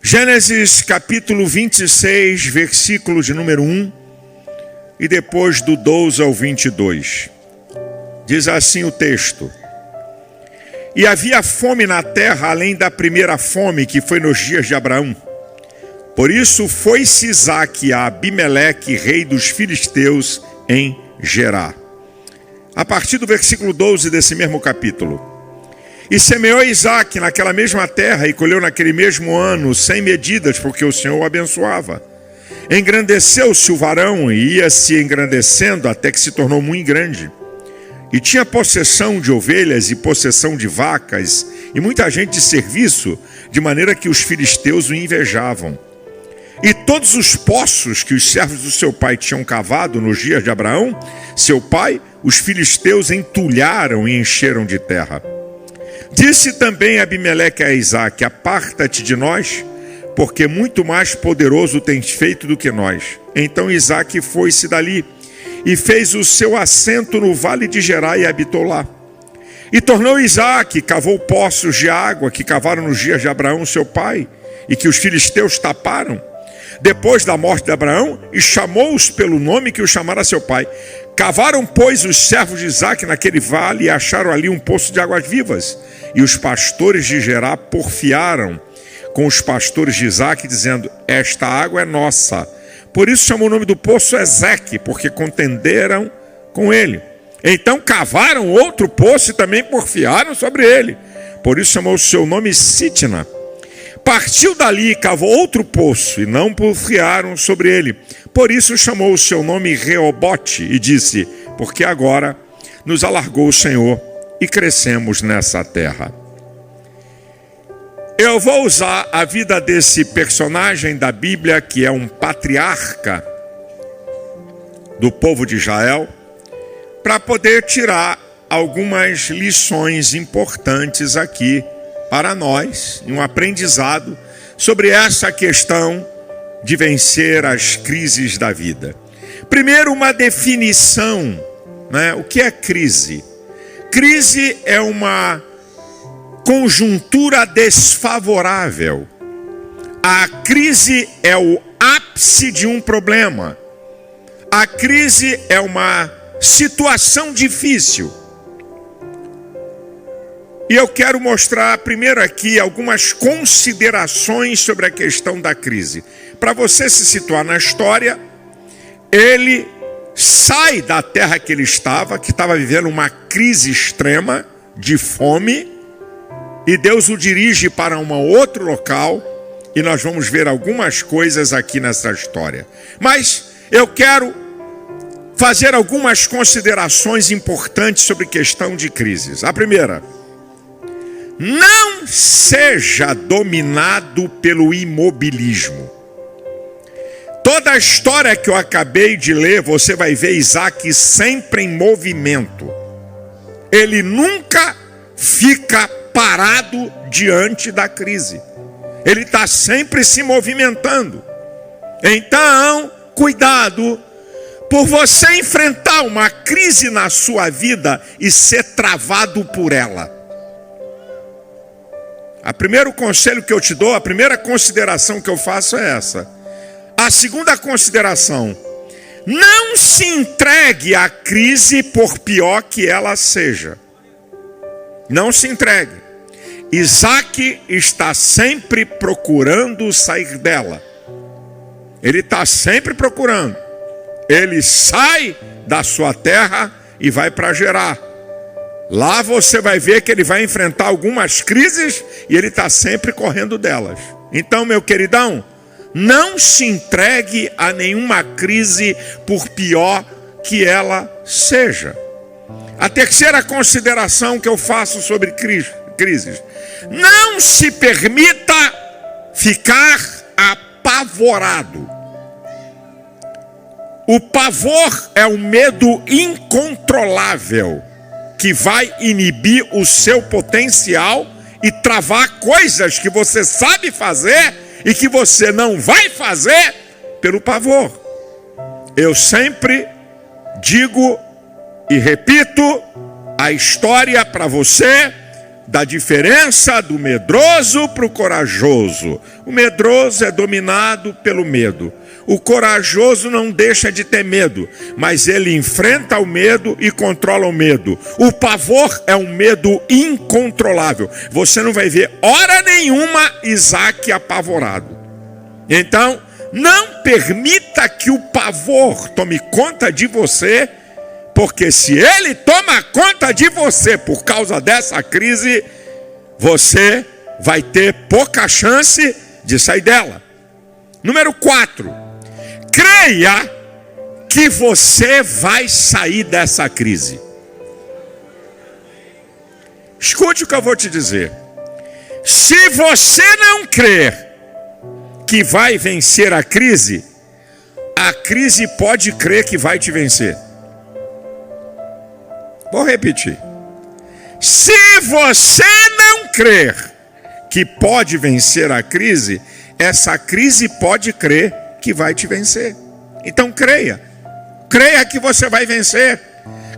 Gênesis capítulo 26, versículo de número 1, e depois do 12 ao 22. Diz assim o texto: E havia fome na terra, além da primeira fome que foi nos dias de Abraão. Por isso foi-se Isaque a Abimeleque, rei dos filisteus, em Gerar. A partir do versículo 12 desse mesmo capítulo. E semeou Isaque naquela mesma terra e colheu naquele mesmo ano 100 medidas, porque o Senhor o abençoava. Engrandeceu-se o varão e ia se engrandecendo até que se tornou muito grande. E tinha possessão de ovelhas e possessão de vacas e muita gente de serviço, de maneira que os filisteus o invejavam. E todos os poços que os servos do seu pai tinham cavado nos dias de Abraão, seu pai, os filisteus entulharam e encheram de terra. Disse também Abimeleque a Isaque: Aparta-te de nós, porque muito mais poderoso tens feito do que nós. Então Isaque foi-se dali e fez o seu assento no vale de Gerar e habitou lá. E tornou Isaque, cavou poços de água que cavaram nos dias de Abraão seu pai, e que os filisteus taparam, depois da morte de Abraão, e chamou-os pelo nome que o chamara seu pai. Cavaram, pois, os servos de Isaque naquele vale e acharam ali um poço de águas vivas. E os pastores de Gerar porfiaram com os pastores de Isaque, dizendo: Esta água é nossa. Por isso chamou o nome do poço Ezeque, porque contenderam com ele. Então cavaram outro poço e também porfiaram sobre ele. Por isso chamou o seu nome Sitna. Partiu dali e cavou outro poço e não porfiaram sobre ele. Por isso chamou o seu nome Reobote e disse: Porque agora nos alargou o Senhor e crescemos nessa terra. Eu vou usar a vida desse personagem da Bíblia, que é um patriarca do povo de Israel, para poder tirar algumas lições importantes aqui para nós, um aprendizado sobre essa questão de vencer as crises da vida. Primeiro, uma definição, né? O que é crise? Crise é uma conjuntura desfavorável. A crise é o ápice de um problema. A crise é uma situação difícil. E eu quero mostrar primeiro aqui algumas considerações sobre a questão da crise. Para você se situar na história, ele sai da terra que ele estava, que estava vivendo uma crise extrema de fome, e Deus o dirige para um outro local, e nós vamos ver algumas coisas aqui nessa história. Mas eu quero fazer algumas considerações importantes sobre questão de crises. A primeira: não seja dominado pelo imobilismo. Toda a história que eu acabei de ler, você vai ver Isaque sempre em movimento. Ele nunca fica parado diante da crise. Ele está sempre se movimentando. Então, cuidado por você enfrentar uma crise na sua vida e ser travado por ela. O primeiro conselho que eu te dou, a primeira consideração que eu faço é essa. A segunda consideração: não se entregue à crise por pior que ela seja. Não se entregue. Isaque está sempre procurando sair dela. Ele está sempre procurando. Ele sai da sua terra e vai para Gerar. Lá você vai ver que ele vai enfrentar algumas crises e ele está sempre correndo delas. Então, meu queridão, não se entregue a nenhuma crise por pior que ela seja. A terceira consideração que eu faço sobre crises: não se permita ficar apavorado. O pavor é um medo incontrolável que vai inibir o seu potencial e travar coisas que você sabe fazer e que você não vai fazer pelo pavor. Eu sempre digo e repito a história para você da diferença do medroso para o corajoso. O medroso é dominado pelo medo. O corajoso não deixa de ter medo, mas ele enfrenta o medo e controla o medo. O pavor é um medo incontrolável. Você não vai ver hora nenhuma Isaac apavorado. Então, não permita que o pavor tome conta de você, porque se ele toma conta de você por causa dessa crise, você vai ter pouca chance de sair dela. Número 4. Creia que você vai sair dessa crise. Escute o que eu vou te dizer. Se você não crer que vai vencer a crise pode crer que vai te vencer. Vou repetir. Se você não crer que pode vencer a crise, essa crise pode crer que vai te vencer. Então creia. Creia que você vai vencer.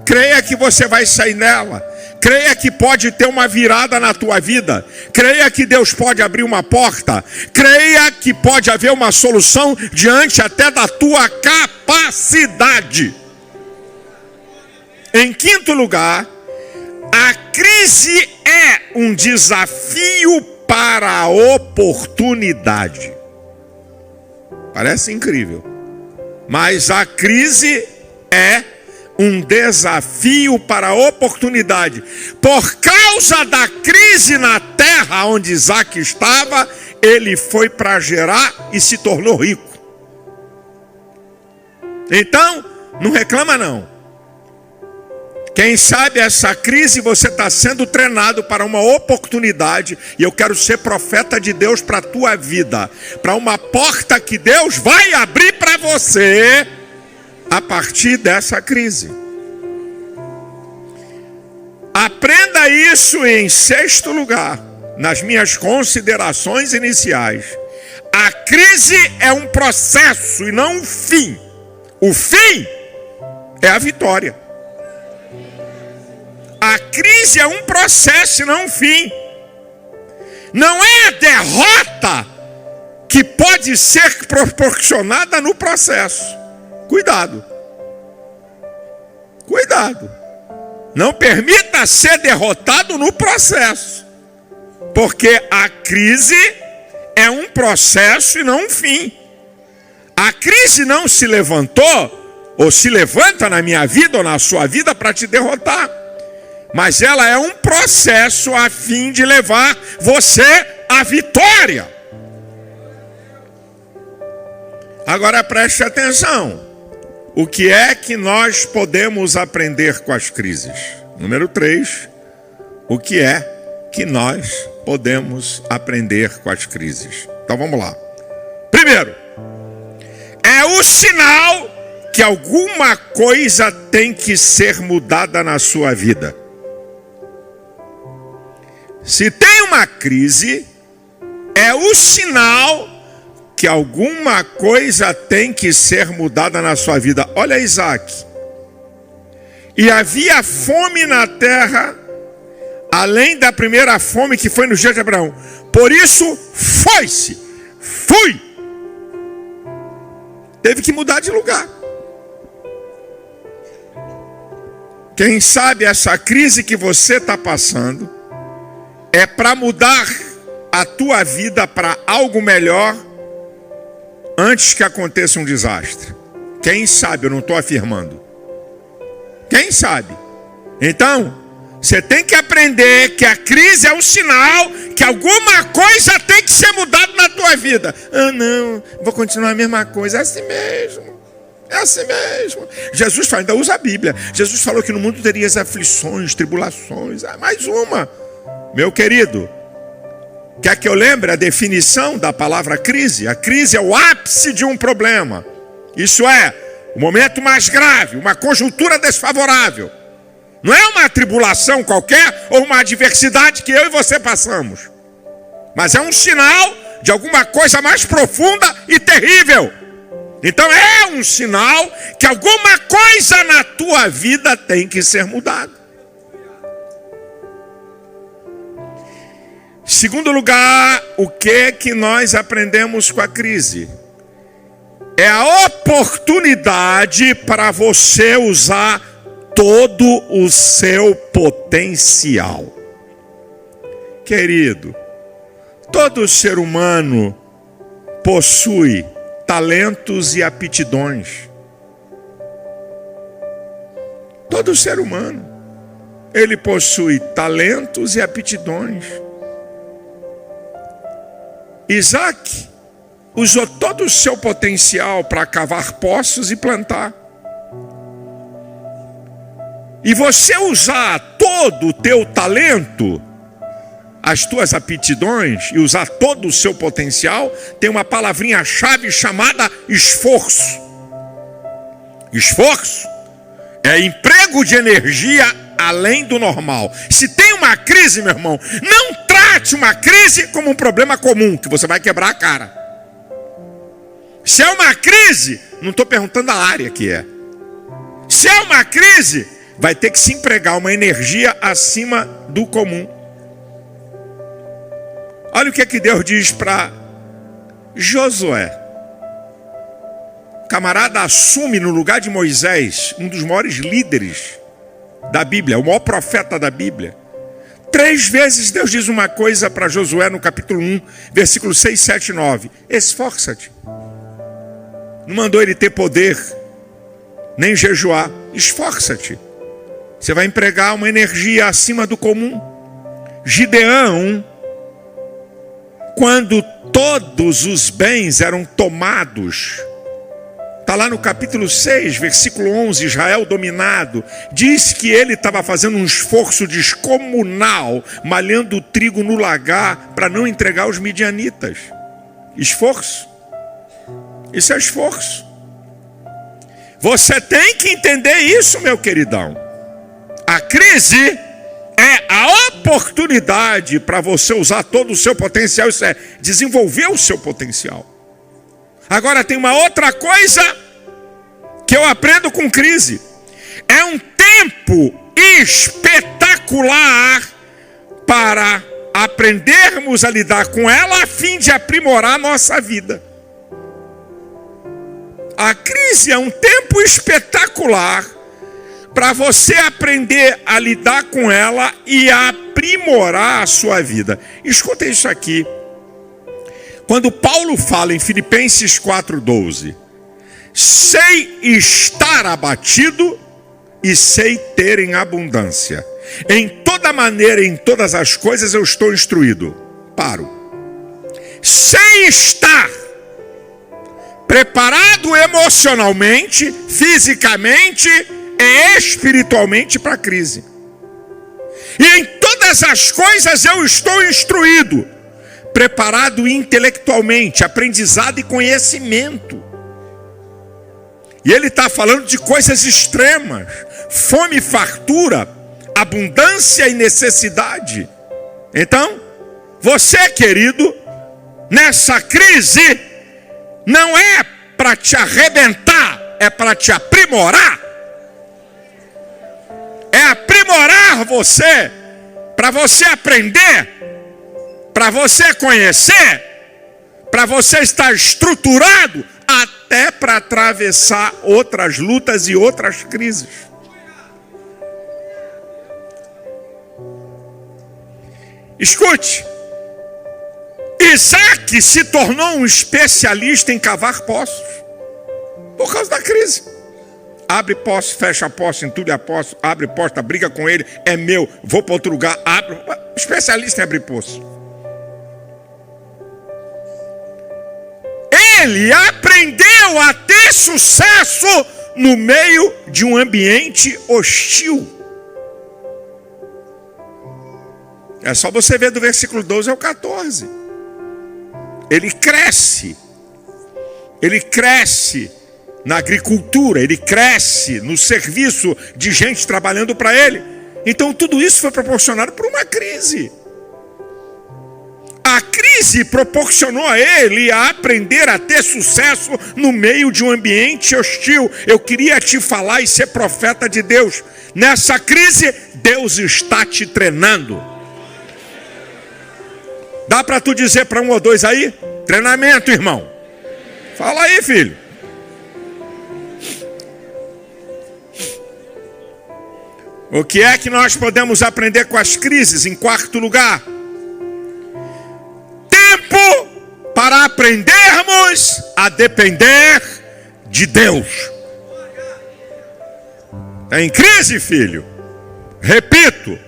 Creia que você vai sair nela. Creia que pode ter uma virada na tua vida. Creia que Deus pode abrir uma porta. Creia que pode haver uma solução diante até da tua capacidade. Em quinto lugar, a crise é um desafio para a oportunidade. Parece incrível, mas a crise é um desafio para a oportunidade. Por causa da crise na terra onde Isaac estava, ele foi para Gerar e se tornou rico. Então, não reclama não. Quem sabe essa crise você está sendo treinado para uma oportunidade, e eu quero ser profeta de Deus para a tua vida, para uma porta que Deus vai abrir para você a partir dessa crise. Aprenda isso em sexto lugar, nas minhas considerações iniciais. A crise é um processo e não um fim. O fim é a vitória. A crise é um processo e não um fim. Não é a derrota que pode ser proporcionada no processo. Cuidado. Cuidado. Não permita ser derrotado no processo. Porque a crise é um processo e não um fim. A crise não se levantou ou se levanta na minha vida ou na sua vida para te derrotar. Mas ela é um processo a fim de levar você à vitória. Agora preste atenção. O que é que nós podemos aprender com as crises? Número 3. O que é que nós podemos aprender com as crises? Então vamos lá. Primeiro, é o sinal que alguma coisa tem que ser mudada na sua vida. Se tem uma crise, é o sinal que alguma coisa tem que ser mudada na sua vida. Olha Isaac. E havia fome na terra, além da primeira fome que foi no dia de Abraão. Por isso, fui. Teve que mudar de lugar. Quem sabe essa crise que você está passando é para mudar a tua vida para algo melhor antes que aconteça um desastre. Quem sabe, eu não estou afirmando. Quem sabe? Então, você tem que aprender que a crise é um sinal que alguma coisa tem que ser mudada na tua vida. Ah, não, vou continuar a mesma coisa, é assim mesmo. É assim mesmo. Jesus fala, ainda usa a Bíblia. Jesus falou que no mundo terias aflições, tribulações. Mais uma. Meu querido, quer que eu lembre a definição da palavra crise? A crise é o ápice de um problema. Isso é, o momento mais grave, uma conjuntura desfavorável. Não é uma tribulação qualquer ou uma adversidade que eu e você passamos. Mas é um sinal de alguma coisa mais profunda e terrível. Então é um sinal que alguma coisa na tua vida tem que ser mudada. Segundo lugar, o que nós aprendemos com a crise? É a oportunidade para você usar todo o seu potencial. Querido, todo ser humano possui talentos e aptidões. Todo ser humano, ele possui talentos e aptidões. Isaac usou todo o seu potencial para cavar poços e plantar. E você usar todo o teu talento, as tuas aptidões, e usar todo o seu potencial, tem uma palavrinha-chave chamada esforço. Esforço é emprego de energia além do normal. Se tem uma crise, meu irmão, não trate uma crise como um problema comum, que você vai quebrar a cara. Se é uma crise, não estou perguntando a área que é. Se é uma crise, vai ter que se empregar uma energia acima do comum. Olha o que Deus diz para Josué. O camarada assume no lugar de Moisés, um dos maiores líderes da Bíblia, o maior profeta da Bíblia. 3 vezes Deus diz uma coisa para Josué no capítulo 1, versículos 6, 7 e 9. Esforça-te. Não mandou ele ter poder, nem jejuar. Esforça-te. Você vai empregar uma energia acima do comum. Gideão, quando todos os bens eram tomados, está lá no capítulo 6, versículo 11, Israel dominado, diz que ele estava fazendo um esforço descomunal, malhando o trigo no lagar, para não entregar os midianitas. Esforço. Isso é esforço. Você tem que entender isso, meu queridão. A crise é a oportunidade para você usar todo o seu potencial. Isso é desenvolver o seu potencial. Agora tem uma outra coisa que eu aprendo com crise. É um tempo espetacular para aprendermos a lidar com ela a fim de aprimorar a nossa vida. A crise é um tempo espetacular para você aprender a lidar com ela e a aprimorar a sua vida. Escuta isso aqui. Quando Paulo fala em Filipenses 4,12, sei estar abatido e sei ter em abundância. Em toda maneira, em todas as coisas eu estou instruído. Paro. Sei estar preparado emocionalmente, fisicamente e espiritualmente para a crise. E em todas as coisas eu estou instruído, preparado intelectualmente, aprendizado e conhecimento. E ele está falando de coisas extremas: fome e fartura, abundância e necessidade. Então, você, querido, nessa crise, não é para te arrebentar, é para te aprimorar. É aprimorar você, para você aprender, para você conhecer, para você estar estruturado, até para atravessar outras lutas e outras crises. Escute, Isaac se tornou um especialista em cavar poços, por causa da crise. Abre poço, fecha poço, entulha poço, abre porta, briga com ele, é meu, vou para outro lugar, abre. Especialista em abrir poço. Ele aprendeu a ter sucesso no meio de um ambiente hostil. É só você ver do versículo 12 ao 14. Ele cresce na agricultura, ele cresce no serviço de gente trabalhando para ele. Então tudo isso foi proporcionado por uma crise. A crise proporcionou a ele a aprender a ter sucesso no meio de um ambiente hostil. Eu queria te falar e ser profeta de Deus. Nessa crise, Deus está te treinando. Dá para tu dizer para um ou dois aí? Treinamento, irmão. Fala aí, filho. O que é que nós podemos aprender com as crises? Em quarto lugar, tempo para aprendermos a depender de Deus. Está em crise, filho? Repito,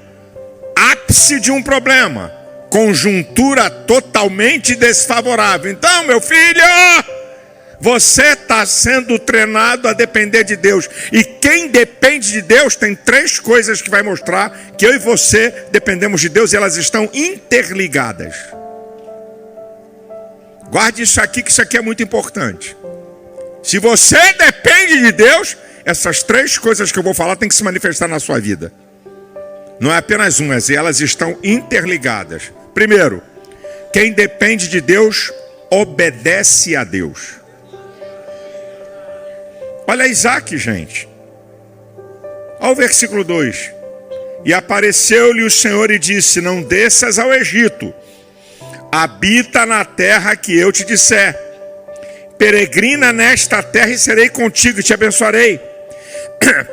ápice de um problema, conjuntura totalmente desfavorável. Então, meu filho, você está sendo treinado a depender de Deus. E quem depende de Deus tem três coisas que vai mostrar que eu e você dependemos de Deus e elas estão interligadas. Guarde isso aqui, que isso aqui é muito importante. Se você depende de Deus, essas três coisas que eu vou falar tem que se manifestar na sua vida. Não é apenas uma, elas estão interligadas. Primeiro, quem depende de Deus, obedece a Deus. Olha Isaac, gente. Olha o versículo 2. E apareceu-lhe o Senhor e disse: não desças ao Egito, habita na terra que eu te disser. Peregrina nesta terra e serei contigo e te abençoarei.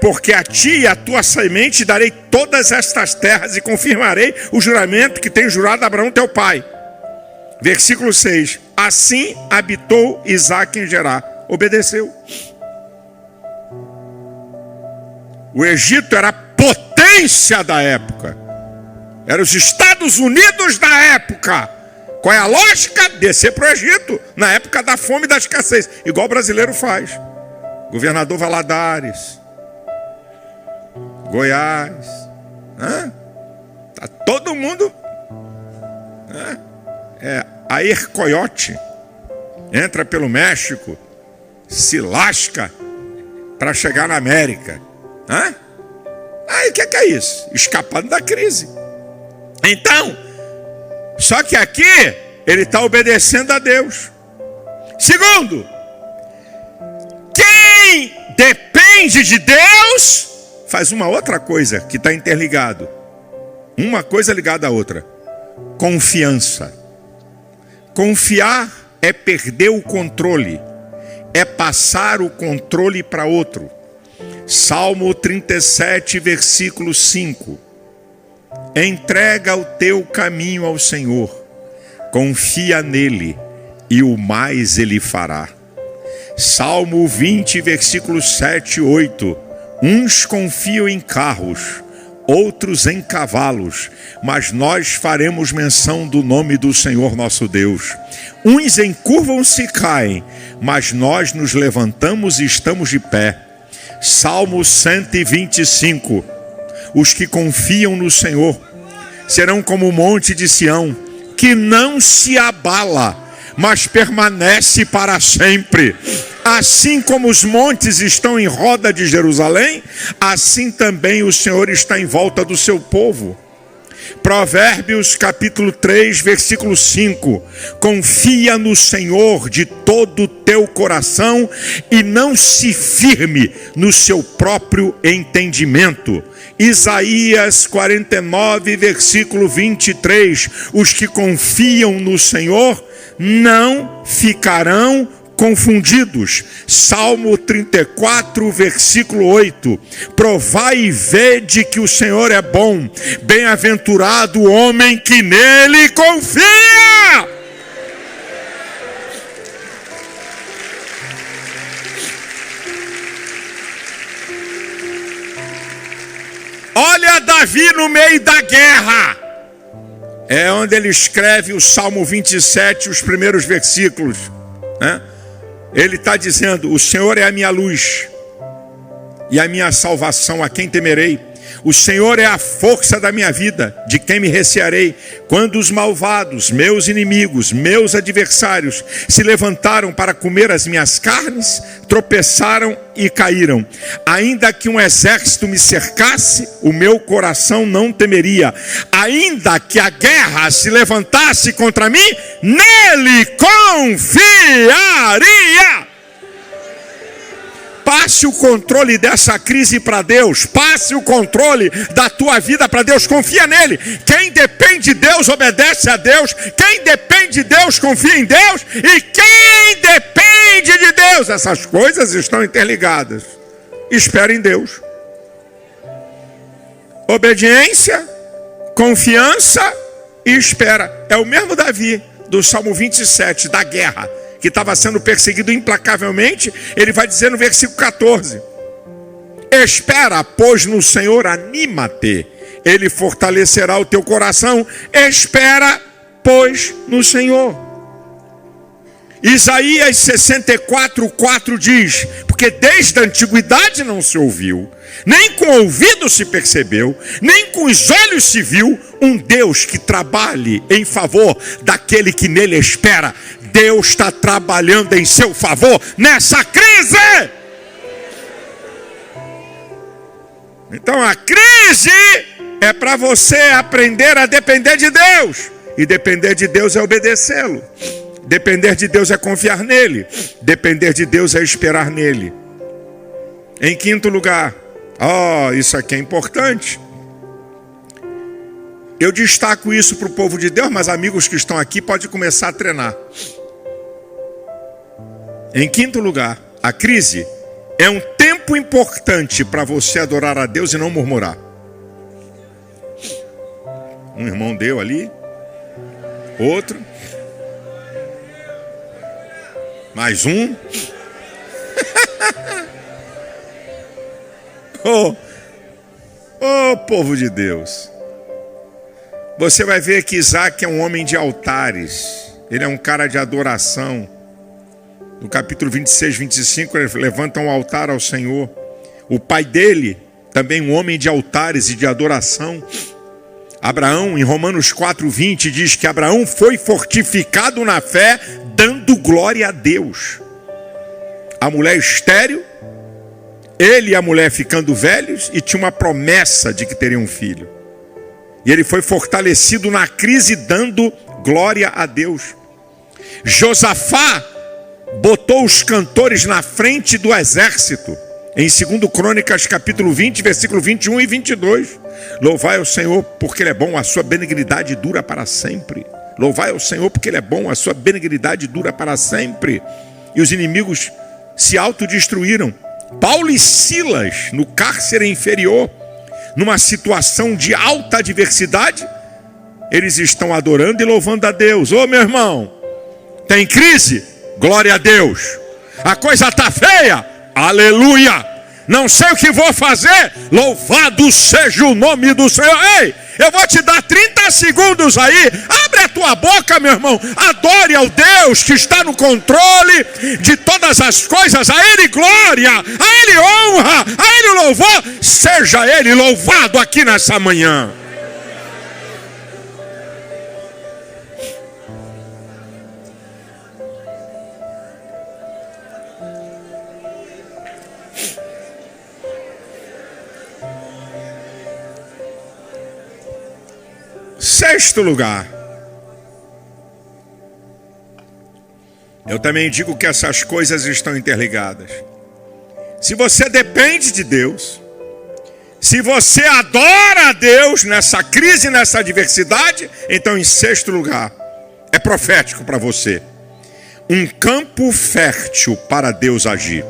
Porque a ti e a tua semente darei todas estas terras e confirmarei o juramento que tenho jurado a Abraão teu pai. Versículo 6. Assim habitou Isaac em Gerar. Obedeceu. O Egito era a potência da época. Eram os Estados Unidos da época. Qual é a lógica? Descer para o Egito, na época da fome e da escassez. Igual o brasileiro faz. Governador Valadares, Goiás. Tá todo mundo. Air Coyote. Entra pelo México, se lasca para chegar na América. Aí o que é isso? Escapando da crise. Então, só que aqui ele está obedecendo a Deus. Segundo, quem depende de Deus faz uma outra coisa que está interligado. Uma coisa ligada à outra. Confiança. Confiar é perder o controle. É passar o controle para outro. Salmo 37, versículo 5. Entrega o teu caminho ao Senhor, confia nele e o mais ele fará. Salmo 20, versículo 7 e 8. Uns confiam em carros, outros em cavalos, mas nós faremos menção do nome do Senhor nosso Deus. Uns encurvam-se e caem, mas nós nos levantamos e estamos de pé. Salmo 125. Os que confiam no Senhor serão como o monte de Sião, que não se abala, mas permanece para sempre. Assim como os montes estão em roda de Jerusalém, assim também o Senhor está em volta do seu povo. Provérbios capítulo 3, versículo 5. Confia no Senhor de todo o teu coração e não se firme no seu próprio entendimento. Isaías 49, versículo 23. Os que confiam no Senhor não ficarão confundidos. Salmo 34, versículo 8. Provai e vede que o Senhor é bom. Bem-aventurado o homem que nele confia. Olha Davi no meio da guerra. É onde ele escreve o Salmo 27, os primeiros versículos, né? Ele está dizendo: o Senhor é a minha luz e a minha salvação, a quem temerei? O Senhor é a força da minha vida, de quem me recearei? Quando os malvados, meus inimigos, meus adversários, se levantaram para comer as minhas carnes, tropeçaram e caíram. Ainda que um exército me cercasse, o meu coração não temeria. Ainda que a guerra se levantasse contra mim, nele confiaria. passe o controle dessa crise para Deus. Passe o controle da tua vida para Deus. Confia nele. Quem depende de Deus, obedece a Deus. Quem depende de Deus, confia em Deus. E quem depende de Deus, essas coisas estão interligadas. Espera em Deus. Obediência, confiança e espera. É o mesmo Davi do Salmo 27, da guerra, que estava sendo perseguido implacavelmente. Ele vai dizer no versículo 14: espera, pois, no Senhor, anima-te, Ele fortalecerá o teu coração. Espera, pois, no Senhor. Isaías 64:4 diz: porque desde a antiguidade não se ouviu, nem com o ouvido se percebeu, nem com os olhos se viu, um Deus que trabalhe em favor daquele que nele espera. Deus está trabalhando em seu favor nessa crise. Então a crise é para você aprender a depender de Deus. E depender de Deus é obedecê-lo. Depender de Deus é confiar nele. Depender de Deus é esperar nele. Em quinto lugar, isso aqui é importante. Eu destaco isso para o povo de Deus, mas amigos que estão aqui podem começar a treinar. Em quinto lugar, a crise é um tempo importante para você adorar a Deus e não murmurar. Um irmão deu ali, outro, mais um. Povo de Deus, você vai ver que Isaac é um homem de altares. Ele é um cara de adoração. No capítulo 26, 25, ele levanta um altar ao Senhor. O pai dele, também um homem de altares e de adoração. Abraão, em Romanos 4:20, diz que Abraão foi fortificado na fé, dando glória a Deus. A mulher estéril, ele e a mulher ficando velhos, e tinha uma promessa de que teria um filho. E ele foi fortalecido na crise, dando glória a Deus. Josafá botou os cantores na frente do exército. Em 2 Crônicas, capítulo 20, versículo 21 e 22. Louvai ao Senhor, porque Ele é bom, a sua benignidade dura para sempre. Louvai ao Senhor, porque Ele é bom, a sua benignidade dura para sempre. E os inimigos se autodestruíram. Paulo e Silas, no cárcere inferior, numa situação de alta adversidade, eles estão adorando e louvando a Deus. Meu irmão, tem crise? Glória a Deus. A coisa está feia? Aleluia. Não sei o que vou fazer? Louvado seja o nome do Senhor. Ei, eu vou te dar 30 segundos aí. Abre a tua boca, meu irmão. Adore ao Deus que está no controle de todas as coisas. A Ele glória, a Ele honra, a Ele louvor. Seja Ele louvado aqui nessa manhã. Sexto lugar, eu também digo que essas coisas estão interligadas. Se você depende de Deus, se você adora a Deus nessa crise, nessa adversidade, então em sexto lugar, é profético para você. Um campo fértil para Deus agir.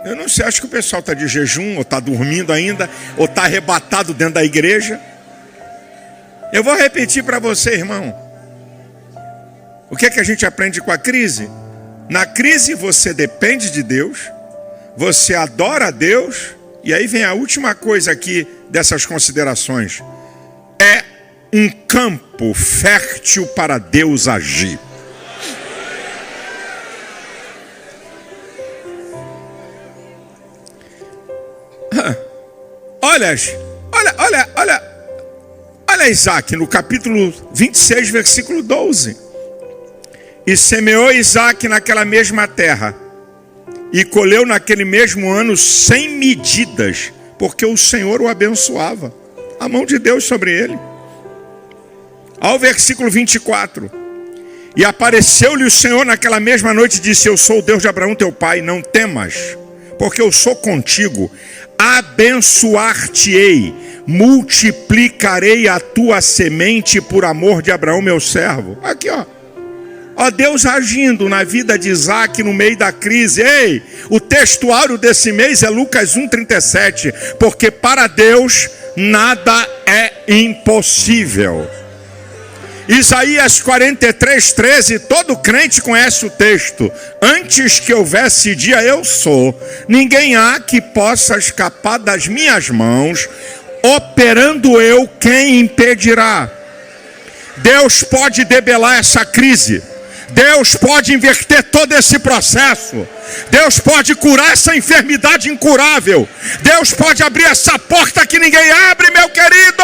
Eu não sei, acho que o pessoal está de jejum, ou está dormindo ainda, ou está arrebatado dentro da igreja. Eu vou repetir para você, irmão. O que é que a gente aprende com a crise? Na crise você depende de Deus, você adora a Deus, e aí vem a última coisa aqui dessas considerações. É um campo fértil para Deus agir. Olha Isaac no capítulo 26, versículo 12. E semeou Isaac naquela mesma terra, e colheu naquele mesmo ano 100 medidas, porque o Senhor o abençoava. A mão de Deus sobre ele. Ao versículo 24. E apareceu-lhe o Senhor naquela mesma noite e disse: eu sou o Deus de Abraão teu pai, não temas, porque eu sou contigo, abençoar-te-ei, multiplicarei a tua semente por amor de Abraão meu servo. Aqui ó, Deus agindo na vida de Isaac no meio da crise. Ei, o textuário desse mês é Lucas 1,37, porque para Deus nada é impossível. Isaías 43:13, todo crente conhece o texto: antes que houvesse dia eu sou, ninguém há que possa escapar das minhas mãos, operando eu, quem impedirá? Deus pode debelar essa crise, Deus pode inverter todo esse processo, Deus pode curar essa enfermidade incurável, Deus pode abrir essa porta que ninguém abre, meu querido.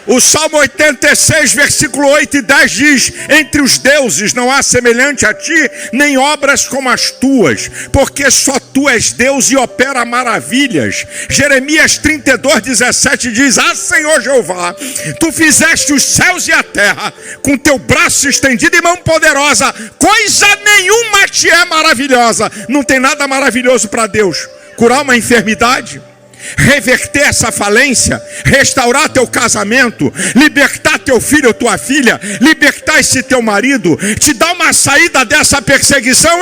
O Salmo 86, versículo 8 e 10 diz: entre os deuses não há semelhante a ti, nem obras como as tuas, porque só tu és Deus e opera maravilhas. Jeremias 32:17 diz: ah, Senhor Jeová, tu fizeste os céus e a terra, com teu braço estendido e mão poderosa, coisa nenhuma te é maravilhosa. Não tem nada maravilhoso para Deus. Curar uma enfermidade, reverter essa falência, restaurar teu casamento, libertar teu filho ou tua filha, libertar esse teu marido, te dar uma saída dessa perseguição.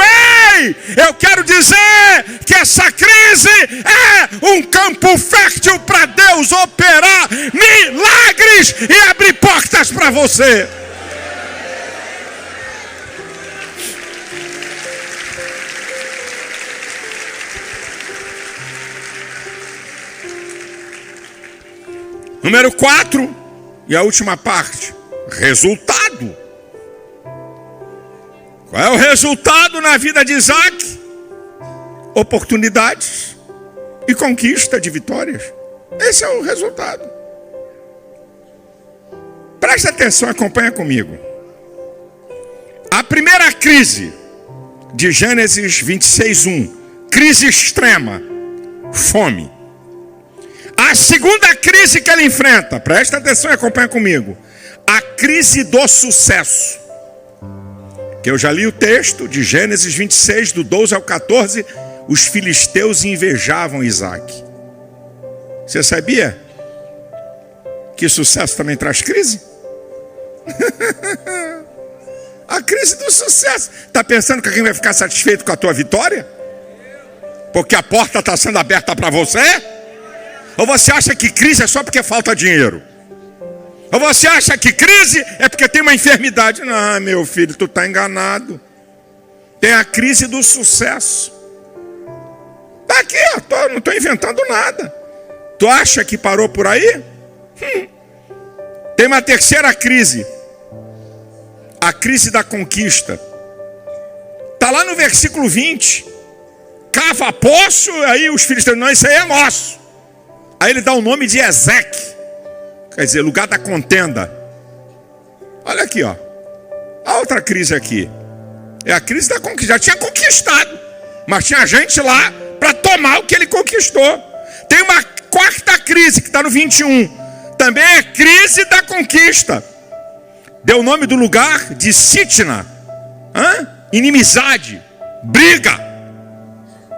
Ei, eu quero dizer que essa crise é um campo fértil para Deus operar milagres e abrir portas para você. Número 4, e a última parte, resultado. Qual é o resultado na vida de Isaac? Oportunidades e conquista de vitórias. Esse é o resultado. Presta atenção, acompanha comigo. A primeira crise de Gênesis 26:1, crise extrema, fome. A segunda crise que ele enfrenta, presta atenção e acompanha comigo, a crise do sucesso. Que eu já li o texto de Gênesis 26, do 12 ao 14, os filisteus invejavam Isaac. Você sabia que sucesso também traz crise? A crise do sucesso. Está pensando que alguém vai ficar satisfeito com a tua vitória? Porque a porta está sendo aberta para você? Ou você acha que crise é só porque falta dinheiro? Ou você acha que crise é porque tem uma enfermidade? Não, meu filho, tu está enganado. Tem a crise do sucesso. Está aqui, não estou inventando nada. Tu acha que parou por aí? Tem uma terceira crise. A crise da conquista. Está lá no versículo 20. Cava poço, aí os filhos dizem: não, isso aí é nosso. Aí ele dá o nome de Ezeque, quer dizer, lugar da contenda. Olha aqui, ó. A outra crise aqui é a crise da conquista. Já tinha conquistado, mas tinha gente lá para tomar o que ele conquistou. Tem uma quarta crise que está no 21. Também é crise da conquista. Deu o nome do lugar de Sitna. Inimizade, briga.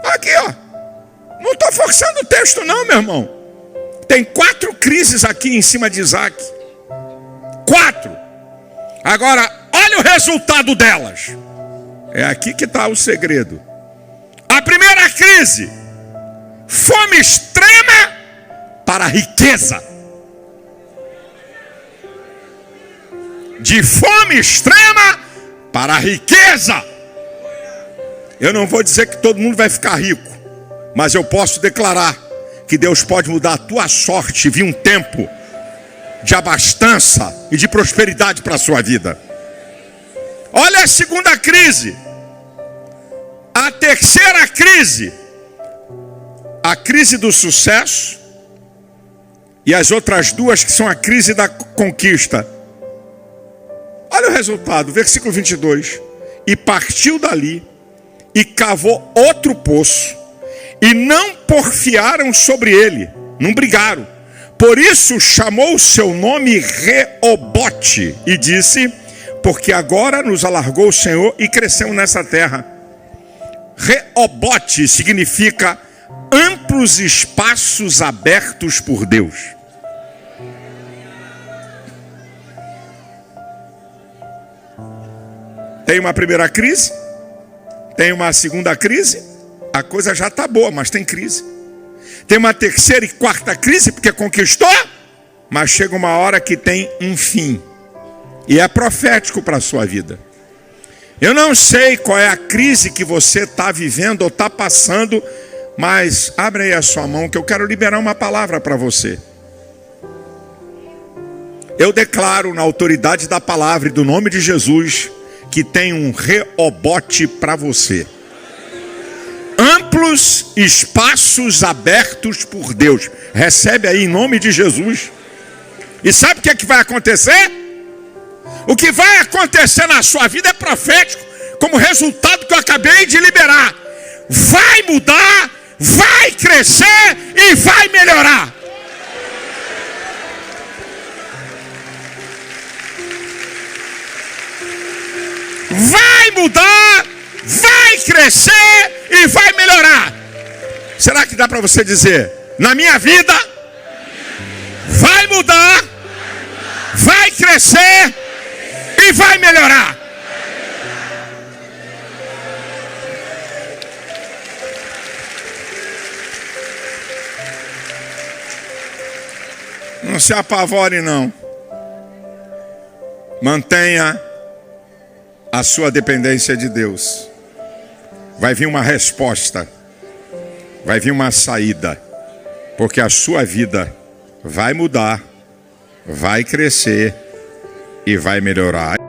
Aqui, ó. Não estou forçando o texto não, meu irmão. Tem 4 crises aqui em cima de Isaac. 4. Agora, olha o resultado delas. É aqui que está o segredo. A primeira crise: fome extrema para a riqueza. De fome extrema para a riqueza. Eu não vou dizer que todo mundo vai ficar rico, mas eu posso declarar que Deus pode mudar a tua sorte, vir um tempo de abastança e de prosperidade para a sua vida. Olha a segunda crise. A terceira crise, a crise do sucesso, e as outras duas que são a crise da conquista. Olha o resultado, versículo 22. E partiu dali e cavou outro poço, e não porfiaram sobre ele, não brigaram, Por isso chamou o seu nome Reobote e disse: porque agora nos alargou o Senhor e crescemos nessa terra. Reobote significa amplos espaços abertos por Deus. Tem uma primeira crise, tem uma segunda crise, a coisa já está boa, mas tem crise. Tem uma terceira e quarta crise, porque conquistou, mas chega uma hora que tem um fim. E é profético para a sua vida. Eu não sei qual é a crise que você está vivendo ou está passando, mas abre aí a sua mão que eu quero liberar uma palavra para você. Eu declaro na autoridade da palavra e do nome de Jesus que tem um Reobote para você. Amplos espaços abertos por Deus. Recebe aí em nome de Jesus. E sabe o que é que vai acontecer? O que vai acontecer na sua vida é profético, como resultado que eu acabei de liberar. Vai mudar, vai crescer e vai melhorar. Vai mudar, vai crescer e vai melhorar. Será que dá para você dizer: na minha vida vai mudar, vai crescer e vai melhorar? Não se apavore não. Mantenha a sua dependência de Deus. Vai vir uma resposta, vai vir uma saída, porque a sua vida vai mudar, vai crescer e vai melhorar.